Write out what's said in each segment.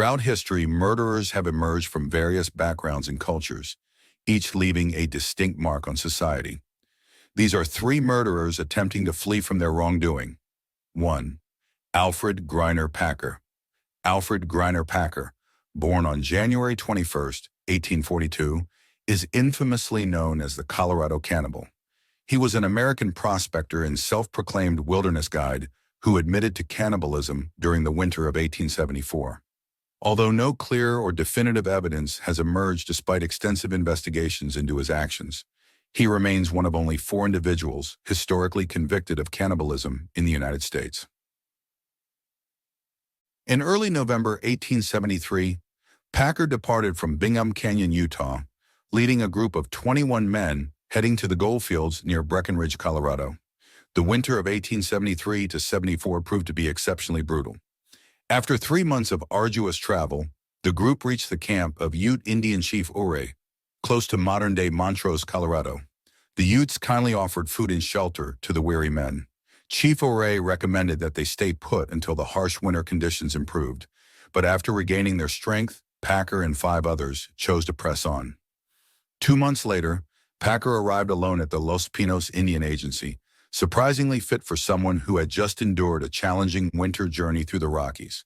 Throughout history, murderers have emerged from various backgrounds and cultures, each leaving a distinct mark on society. These are three murderers attempting to flee from their wrongdoing. 1. Alfred Griner Packer. Alfred Griner Packer, born on January 21, 1842, is infamously known as the Colorado Cannibal. He was an American prospector and self-proclaimed wilderness guide who admitted to cannibalism during the winter of 1874. Although no clear or definitive evidence has emerged despite extensive investigations into his actions, he remains one of only 4 individuals historically convicted of cannibalism in the United States. In early November 1873, Packer departed from Bingham Canyon, Utah, leading a group of 21 men heading to the goldfields near Breckenridge, Colorado. The winter of 1873 to 74 proved to be exceptionally brutal. After 3 months of arduous travel, the group reached the camp of Ute Indian Chief Ouray, close to modern-day Montrose, Colorado. The Utes kindly offered food and shelter to the weary men. Chief Ouray recommended that they stay put until the harsh winter conditions improved, but after regaining their strength, Packer and 5 others chose to press on. 2 months later, Packer arrived alone at the Los Pinos Indian Agency, surprisingly fit for someone who had just endured a challenging winter journey through the Rockies.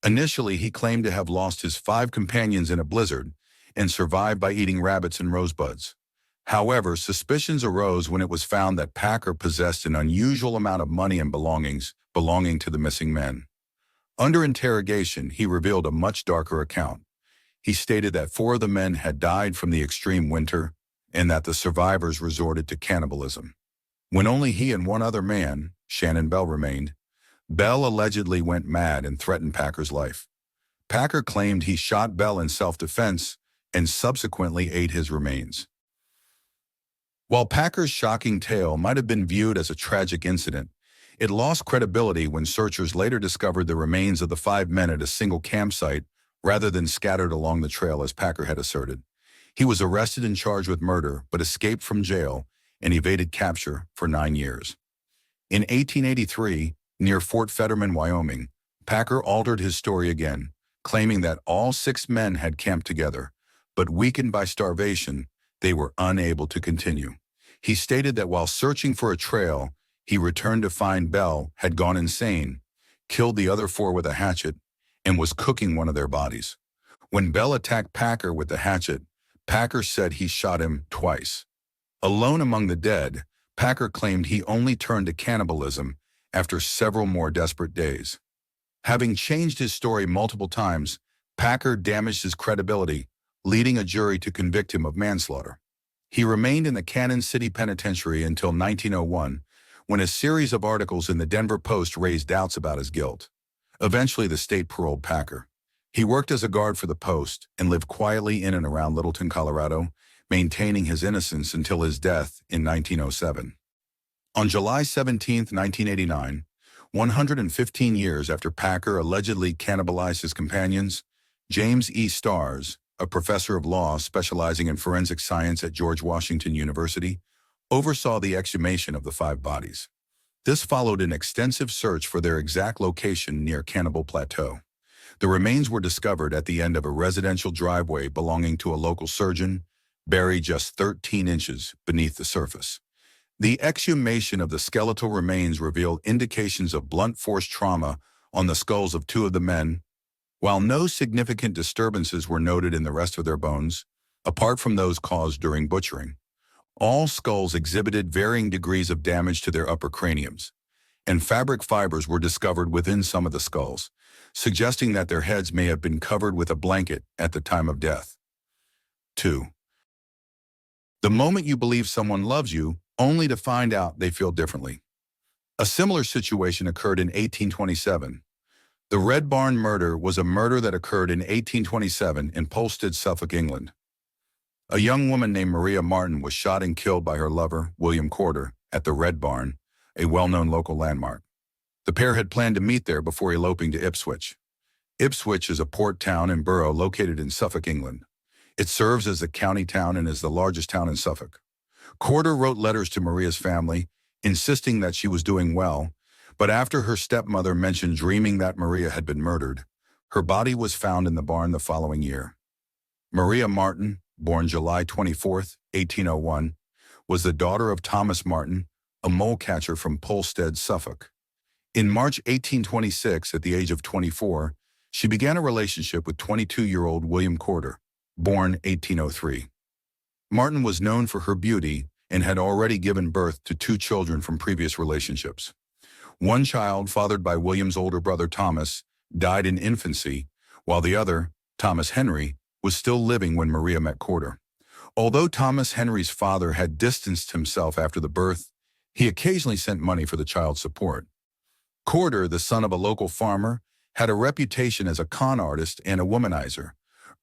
Initially, he claimed to have lost his 5 companions in a blizzard and survived by eating rabbits and rosebuds. However, suspicions arose when it was found that Packer possessed an unusual amount of money and belongings belonging to the missing men. Under interrogation, he revealed a much darker account. He stated that 4 of the men had died from the extreme winter and that the survivors resorted to cannibalism. When only he and 1 other man, Shannon Bell, remained, Bell allegedly went mad and threatened Packer's life. Packer claimed he shot Bell in self-defense and subsequently ate his remains. While Packer's shocking tale might have been viewed as a tragic incident, it lost credibility when searchers later discovered the remains of the 5 men at a single campsite rather than scattered along the trail as Packer had asserted. He was arrested and charged with murder, but escaped from jail and evaded capture for 9 years. In 1883, near Fort Fetterman, Wyoming, Packer altered his story again, claiming that all 6 men had camped together, but weakened by starvation, they were unable to continue. He stated that while searching for a trail, he returned to find Bell had gone insane, killed the other 4 with a hatchet, and was cooking one of their bodies. When Bell attacked Packer with the hatchet, Packer said he shot him twice. Alone among the dead, Packer claimed he only turned to cannibalism after several more desperate days. Having changed his story multiple times, Packer damaged his credibility, leading a jury to convict him of manslaughter. He remained in the Cannon City Penitentiary until 1901, when a series of articles in the Denver Post raised doubts about his guilt. Eventually, the state paroled Packer. He worked as a guard for the Post and lived quietly in and around Littleton, Colorado, maintaining his innocence until his death in 1907. On July 17, 1989, 115 years after Packer allegedly cannibalized his companions, James E. Starrs, a professor of law specializing in forensic science at George Washington University, oversaw the exhumation of the 5 bodies. This followed an extensive search for their exact location near Cannibal Plateau. The remains were discovered at the end of a residential driveway belonging to a local surgeon, buried just 13 inches beneath the surface. The exhumation of the skeletal remains revealed indications of blunt force trauma on the skulls of 2 of the men, while no significant disturbances were noted in the rest of their bones, apart from those caused during butchering. All skulls exhibited varying degrees of damage to their upper craniums, and fabric fibers were discovered within some of the skulls, suggesting that their heads may have been covered with a blanket at the time of death. 2. The moment you believe someone loves you, only to find out they feel differently. A similar situation occurred in 1827. The Red Barn murder was a murder that occurred in 1827 in Polstead, Suffolk, England. A young woman named Maria Martin was shot and killed by her lover, William Corder, at the Red Barn, a well-known local landmark. The pair had planned to meet there before eloping to Ipswich. Ipswich is a port town and borough located in Suffolk, England. It serves as the county town and is the largest town in Suffolk. Corder wrote letters to Maria's family, insisting that she was doing well, but after her stepmother mentioned dreaming that Maria had been murdered, Her body was found in the barn the following year. Maria Martin, born July 24, 1801, was the daughter of Thomas Martin, a mole catcher from Polstead, Suffolk. In March 1826, at the age of 24, she began a relationship with 22-year-old William Corder, born 1803. Martin was known for her beauty and had already given birth to 2 children from previous relationships. One child, fathered by William's older brother Thomas, died in infancy, while the other, Thomas Henry, was still living when Maria met Corder. Although Thomas Henry's father had distanced himself after the birth, he occasionally sent money for the child's support. Corder, the son of a local farmer, had a reputation as a con artist and a womanizer,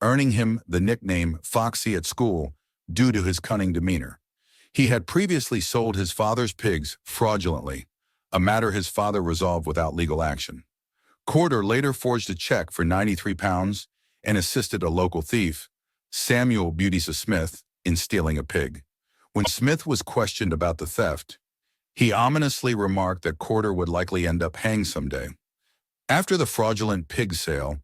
earning him the nickname Foxy at school due to his cunning demeanor. He had previously sold his father's pigs fraudulently, a matter his father resolved without legal action. Corder later forged a check for £93 and assisted a local thief, Samuel Beautysa Smith, in stealing a pig. When Smith was questioned about the theft, he ominously remarked that Corder would likely end up hanged someday. After the fraudulent pig sale,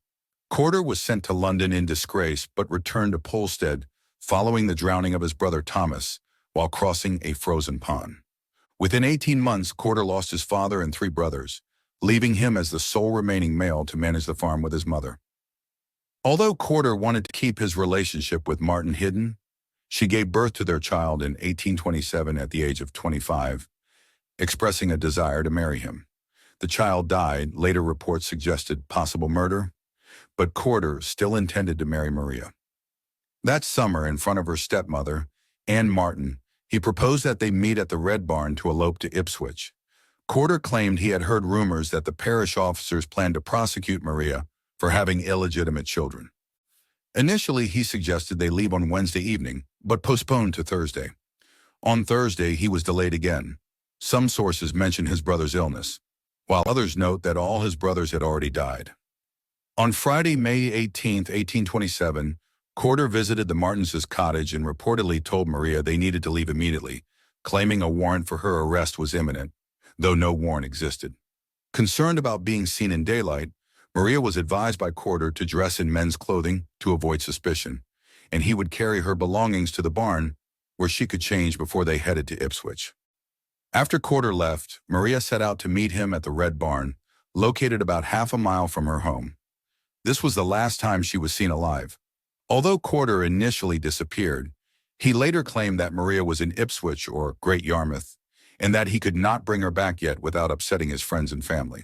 Corder was sent to London in disgrace but returned to Polstead following the drowning of his brother Thomas while crossing a frozen pond. Within 18 months, Corder lost his father and 3 brothers, leaving him as the sole remaining male to manage the farm with his mother. Although Corder wanted to keep his relationship with Martin hidden, she gave birth to their child in 1827 at the age of 25, expressing a desire to marry him. The child died, later reports suggested possible murder, but Corder still intended to marry Maria. That summer, in front of her stepmother, Anne Martin, he proposed that they meet at the Red Barn to elope to Ipswich. Corder claimed he had heard rumors that the parish officers planned to prosecute Maria for having illegitimate children. Initially, he suggested they leave on Wednesday evening, but postponed to Thursday. On Thursday, he was delayed again. Some sources mention his brother's illness, while others note that all his brothers had already died. On Friday, May 18, 1827, Corder visited the Martins' cottage and reportedly told Maria they needed to leave immediately, claiming a warrant for her arrest was imminent, though no warrant existed. Concerned about being seen in daylight, Maria was advised by Corder to dress in men's clothing to avoid suspicion, and he would carry her belongings to the barn where she could change before they headed to Ipswich. After Corder left, Maria set out to meet him at the Red Barn, located about half a mile from her home. This was the last time she was seen alive. Although Corder initially disappeared, he later claimed that Maria was in Ipswich or Great Yarmouth, and that he could not bring her back yet without upsetting his friends and family.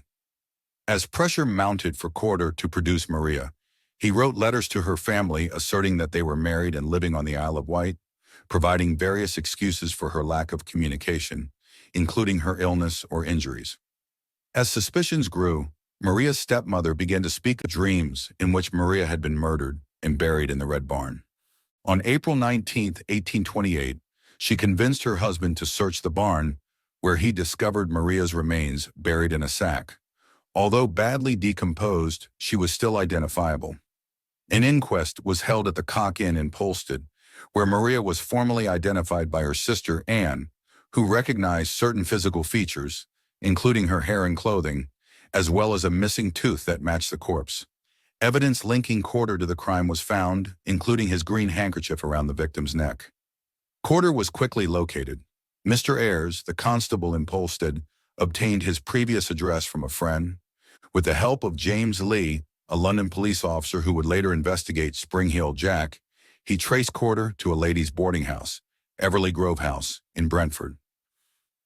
As pressure mounted for Corder to produce Maria, he wrote letters to her family asserting that they were married and living on the Isle of Wight, providing various excuses for her lack of communication, including her illness or injuries. As suspicions grew, Maria's stepmother began to speak of dreams in which Maria had been murdered and buried in the Red Barn. On April 19, 1828, she convinced her husband to search the barn, where he discovered Maria's remains buried in a sack. Although badly decomposed, she was still identifiable. An inquest was held at the Cock Inn in Polstead, where Maria was formally identified by her sister Anne, who recognized certain physical features, including her hair and clothing, as well as a missing tooth that matched the corpse. Evidence linking Corder to the crime was found, including his green handkerchief around the victim's neck. Corder was quickly located. Mr. Ayres, the constable in Polstead, obtained his previous address from a friend. With the help of James Lee, a London police officer who would later investigate Spring Heel Jack, he traced Corder to a ladies' boarding house, Everley Grove House, in Brentford.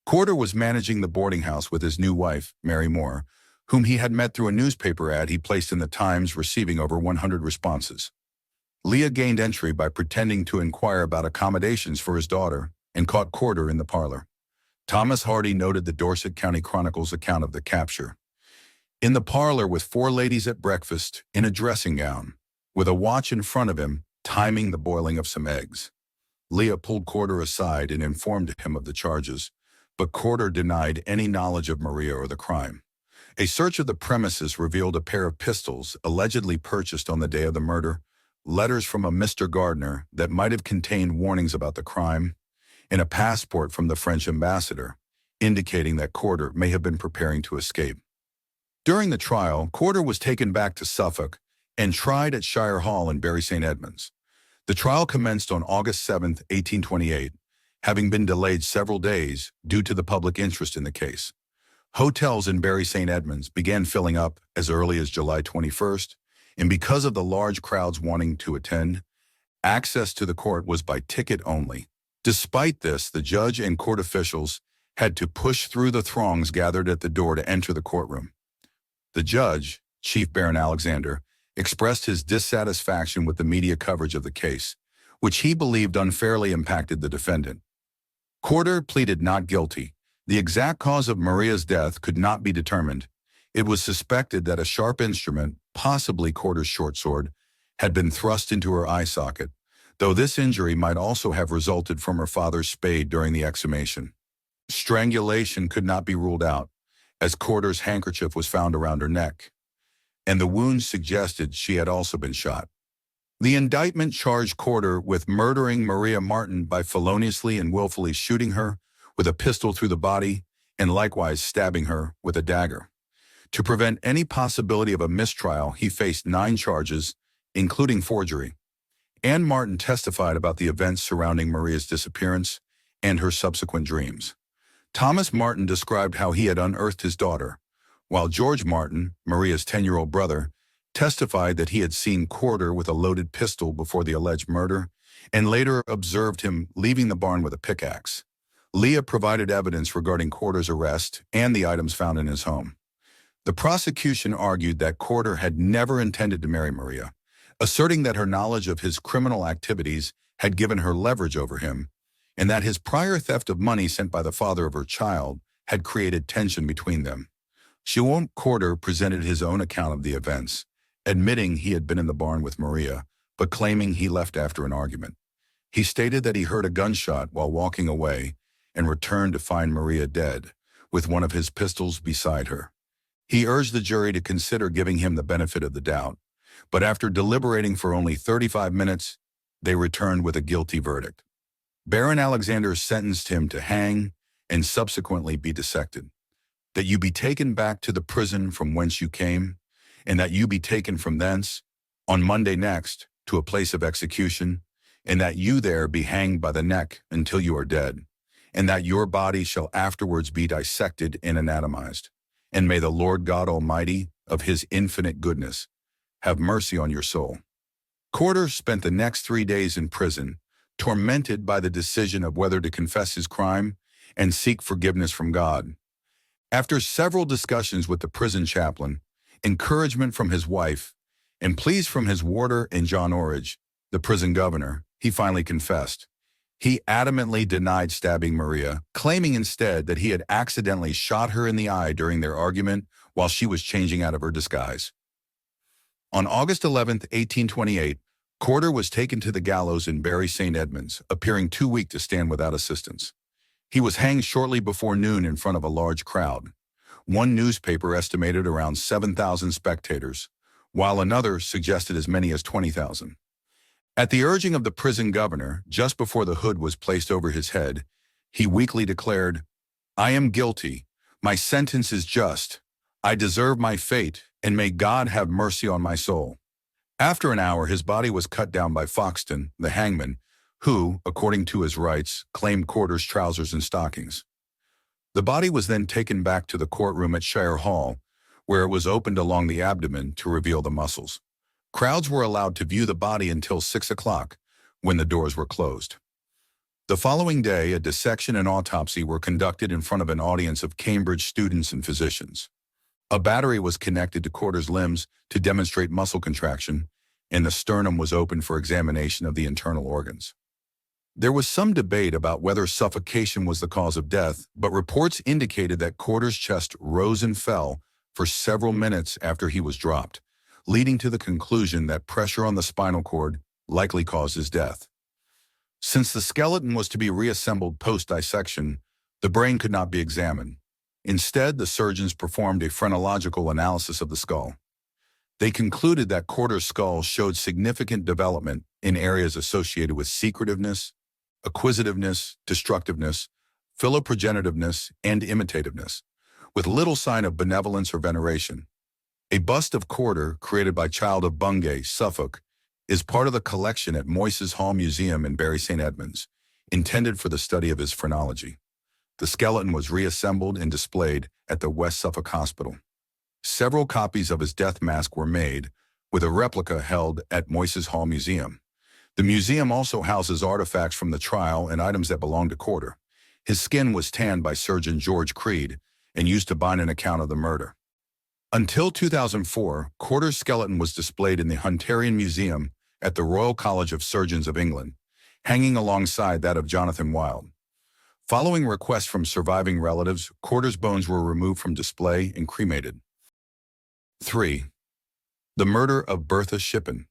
Corder was managing the boarding house with his new wife, Mary Moore, whom he had met through a newspaper ad he placed in the Times, receiving over 100 responses. Leah gained entry by pretending to inquire about accommodations for his daughter and caught Corder in the parlor. Thomas Hardy noted the Dorset County Chronicle's account of the capture. In the parlor with 4 ladies at breakfast in a dressing gown, with a watch in front of him, timing the boiling of some eggs. Leah pulled Corder aside and informed him of the charges, but Corder denied any knowledge of Maria or the crime. A search of the premises revealed a pair of pistols allegedly purchased on the day of the murder, letters from a Mr. Gardner that might have contained warnings about the crime, and a passport from the French ambassador, indicating that Corder may have been preparing to escape. During the trial, Corder was taken back to Suffolk and tried at Shire Hall in Bury St. Edmunds. The trial commenced on August 7, 1828, having been delayed several days due to the public interest in the case. Hotels in Bury St. Edmunds began filling up as early as July 21st, and because of the large crowds wanting to attend, access to the court was by ticket only. Despite this, the judge and court officials had to push through the throngs gathered at the door to enter the courtroom. The judge, Chief Baron Alexander, expressed his dissatisfaction with the media coverage of the case, which he believed unfairly impacted the defendant. Corder pleaded not guilty. The exact cause of Maria's death could not be determined. It was suspected that a sharp instrument, possibly Corder's short sword, had been thrust into her eye socket, though this injury might also have resulted from her father's spade during the exhumation. Strangulation could not be ruled out, as Corder's handkerchief was found around her neck, and the wounds suggested she had also been shot. The indictment charged Corder with murdering Maria Martin by feloniously and willfully shooting her with a pistol through the body and likewise stabbing her with a dagger. To prevent any possibility of a mistrial, he faced 9 charges, including forgery. Anne Martin testified about the events surrounding Maria's disappearance and her subsequent dreams. Thomas Martin described how he had unearthed his daughter, while George Martin, Maria's 10-year-old brother, testified that he had seen Corder with a loaded pistol before the alleged murder and later observed him leaving the barn with a pickaxe. Leah provided evidence regarding Corder's arrest and the items found in his home. The prosecution argued that Corder had never intended to marry Maria, asserting that her knowledge of his criminal activities had given her leverage over him, and that his prior theft of money sent by the father of her child had created tension between them. Siobhan Corder presented his own account of the events, admitting he had been in the barn with Maria, but claiming he left after an argument. He stated that he heard a gunshot while walking away and returned to find Maria dead, with one of his pistols beside her. He urged the jury to consider giving him the benefit of the doubt, but after deliberating for only 35 minutes, they returned with a guilty verdict. Baron Alexander sentenced him to hang and subsequently be dissected, that you be taken back to the prison from whence you came, and that you be taken from thence, on Monday next, to a place of execution, and that you there be hanged by the neck until you are dead, and that your body shall afterwards be dissected and anatomized. And may the Lord God Almighty, of his infinite goodness, have mercy on your soul. Corder spent the next 3 days in prison, tormented by the decision of whether to confess his crime and seek forgiveness from God. After several discussions with the prison chaplain, encouragement from his wife, and pleas from his warder and John Orridge, the prison governor, he finally confessed. He adamantly denied stabbing Maria, claiming instead that he had accidentally shot her in the eye during their argument while she was changing out of her disguise. On August 11, 1828, Corder was taken to the gallows in Bury St. Edmunds, appearing too weak to stand without assistance. He was hanged shortly before noon in front of a large crowd. One newspaper estimated around 7,000 spectators, while another suggested as many as 20,000. At the urging of the prison governor, just before the hood was placed over his head, he weakly declared, "I am guilty. My sentence is just. I deserve my fate, and may God have mercy on my soul." After an hour, his body was cut down by Foxton, the hangman, who, according to his rights, claimed Corder's trousers and stockings. The body was then taken back to the courtroom at Shire Hall, where it was opened along the abdomen to reveal the muscles. Crowds were allowed to view the body until 6 o'clock, when the doors were closed. The following day, a dissection and autopsy were conducted in front of an audience of Cambridge students and physicians. A battery was connected to Corder's limbs to demonstrate muscle contraction, and the sternum was opened for examination of the internal organs. There was some debate about whether suffocation was the cause of death, but reports indicated that Corder's chest rose and fell for several minutes after he was dropped, leading to the conclusion that pressure on the spinal cord likely caused his death. Since the skeleton was to be reassembled post-dissection, the brain could not be examined. Instead, the surgeons performed a phrenological analysis of the skull. They concluded that Corder's skull showed significant development in areas associated with secretiveness, acquisitiveness, destructiveness, philoprogenitiveness, and imitativeness, with little sign of benevolence or veneration. A bust of Corder, created by Child of Bungay, Suffolk, is part of the collection at Moyses Hall Museum in Bury St. Edmunds, intended for the study of his phrenology. The skeleton was reassembled and displayed at the West Suffolk Hospital. Several copies of his death mask were made, with a replica held at Moyses Hall Museum. The museum also houses artifacts from the trial and items that belonged to Corder. His skin was tanned by surgeon George Creed and used to bind an account of the murder. Until 2004, Corder's skeleton was displayed in the Hunterian Museum at the Royal College of Surgeons of England, hanging alongside that of Jonathan Wild. Following requests from surviving relatives, Corder's bones were removed from display and cremated. 3. The murder of Bertha Shippen.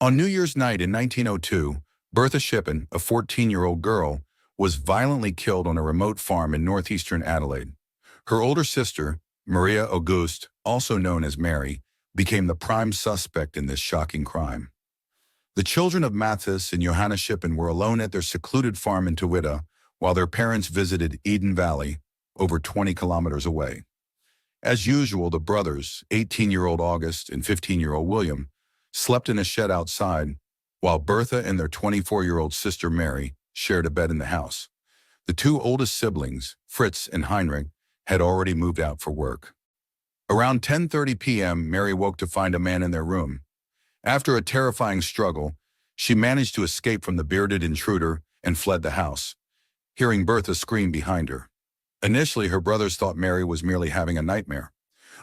On New Year's night in 1902, Bertha Shippen, a 14-year-old girl, was violently killed on a remote farm in northeastern Adelaide. Her older sister, Maria Auguste, also known as Mary, became the prime suspect in this shocking crime. The children of Mathis and Johanna Shippen were alone at their secluded farm in Twitta while their parents visited Eden Valley, over 20 kilometers away. As usual, the brothers, 18-year-old August and 15-year-old William, slept in a shed outside, while Bertha and their 24-year-old sister Mary shared a bed in the house. The two oldest siblings, Fritz and Heinrich, had already moved out for work. Around 10:30 p.m., Mary woke to find a man in their room. After a terrifying struggle, she managed to escape from the bearded intruder and fled the house, hearing Bertha scream behind her. Initially, her brothers thought Mary was merely having a nightmare.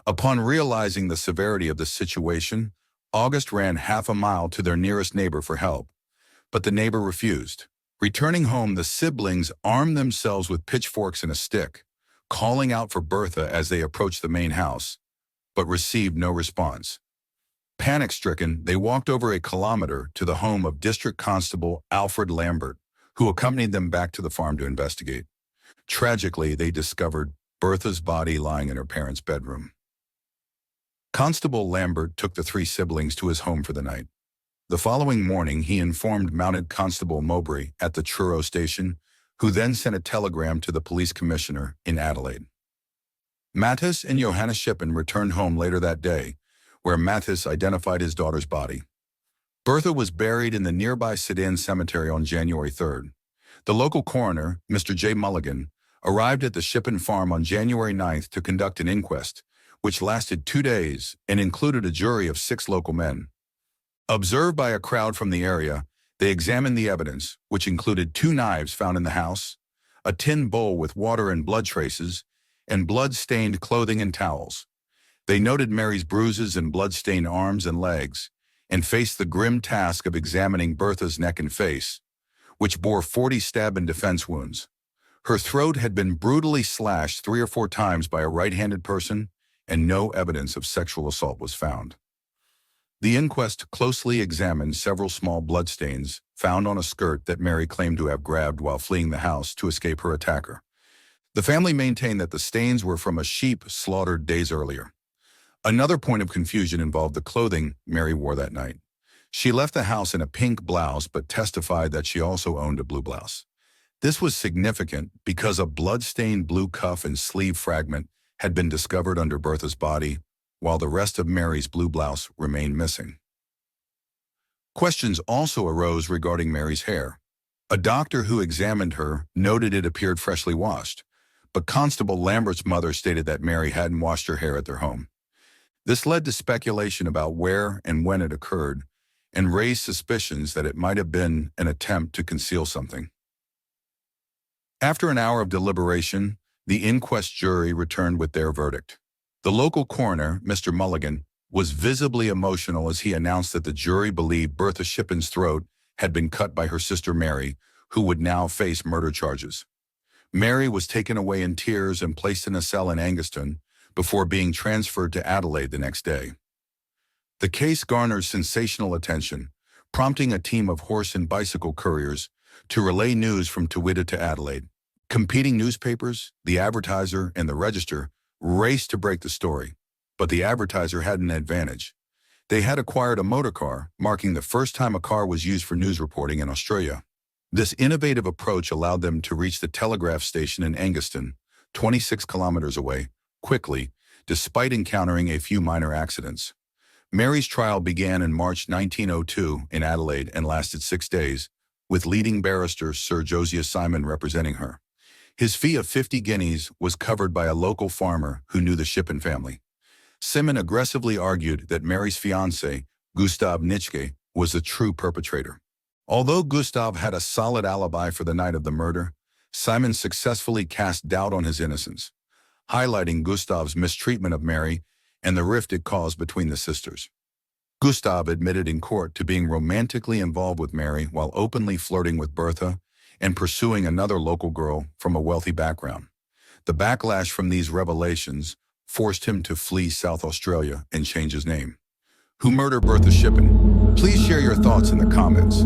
Upon realizing the severity of the situation, August ran half a mile to their nearest neighbor for help, but the neighbor refused. Returning home, the siblings armed themselves with pitchforks and a stick, calling out for Bertha as they approached the main house, but received no response. Panic-stricken, they walked over a kilometer to the home of District Constable Alfred Lambert, who accompanied them back to the farm to investigate. Tragically, they discovered Bertha's body lying in her parents' bedroom. Constable Lambert took the three siblings to his home for the night. The following morning, he informed Mounted Constable Mowbray at the Truro station, who then sent a telegram to the police commissioner in Adelaide. Mathis and Johanna Shippen returned home later that day, where Mathis identified his daughter's body. Bertha was buried in the nearby Sedan Cemetery on January 3rd. The local coroner, Mr. J. Mulligan, arrived at the Shippen farm on January 9th to conduct an inquest, which lasted 2 days and included a jury of 6 local men. Observed by a crowd from the area, they examined the evidence, which included 2 knives found in the house, a tin bowl with water and blood traces, and blood-stained clothing and towels. They noted Mary's bruises and blood-stained arms and legs, and faced the grim task of examining Bertha's neck and face, which bore 40 stab and defense wounds. Her throat had been brutally slashed 3 or 4 times by a right-handed person, and no evidence of sexual assault was found. The inquest closely examined several small bloodstains found on a skirt that Mary claimed to have grabbed while fleeing the house to escape her attacker. The family maintained that the stains were from a sheep slaughtered days earlier. Another point of confusion involved the clothing Mary wore that night. She left the house in a pink blouse but testified that she also owned a blue blouse. This was significant because a blood-stained blue cuff and sleeve fragment had been discovered under Bertha's body, while the rest of Mary's blue blouse remained missing. Questions also arose regarding Mary's hair. A doctor who examined her noted it appeared freshly washed, but Constable Lambert's mother stated that Mary hadn't washed her hair at their home. This led to speculation about where and when it occurred, and raised suspicions that it might have been an attempt to conceal something. After an hour of deliberation, the inquest jury returned with their verdict. The local coroner, Mr. Mulligan, was visibly emotional as he announced that the jury believed Bertha Shippen's throat had been cut by her sister Mary, who would now face murder charges. Mary was taken away in tears and placed in a cell in Angaston before being transferred to Adelaide the next day. The case garnered sensational attention, prompting a team of horse and bicycle couriers to relay news from Twitta to Adelaide. Competing newspapers, the Advertiser, and the Register raced to break the story, but the Advertiser had an advantage. They had acquired a motor car, marking the first time a car was used for news reporting in Australia. This innovative approach allowed them to reach the telegraph station in Angaston, 26 kilometers away, quickly, despite encountering a few minor accidents. Mary's trial began in March 1902 in Adelaide and lasted 6 days, with leading barrister Sir Josiah Simon representing her. His fee of 50 guineas was covered by a local farmer who knew the Shippen family. Simon aggressively argued that Mary's fiancé, Gustav Nitschke, was the true perpetrator. Although Gustav had a solid alibi for the night of the murder, Simon successfully cast doubt on his innocence, highlighting Gustav's mistreatment of Mary and the rift it caused between the sisters. Gustav admitted in court to being romantically involved with Mary while openly flirting with Bertha and pursuing another local girl from a wealthy background. The backlash from these revelations forced him to flee South Australia and change his name. Who murdered Bertha Shippen? Please share your thoughts in the comments.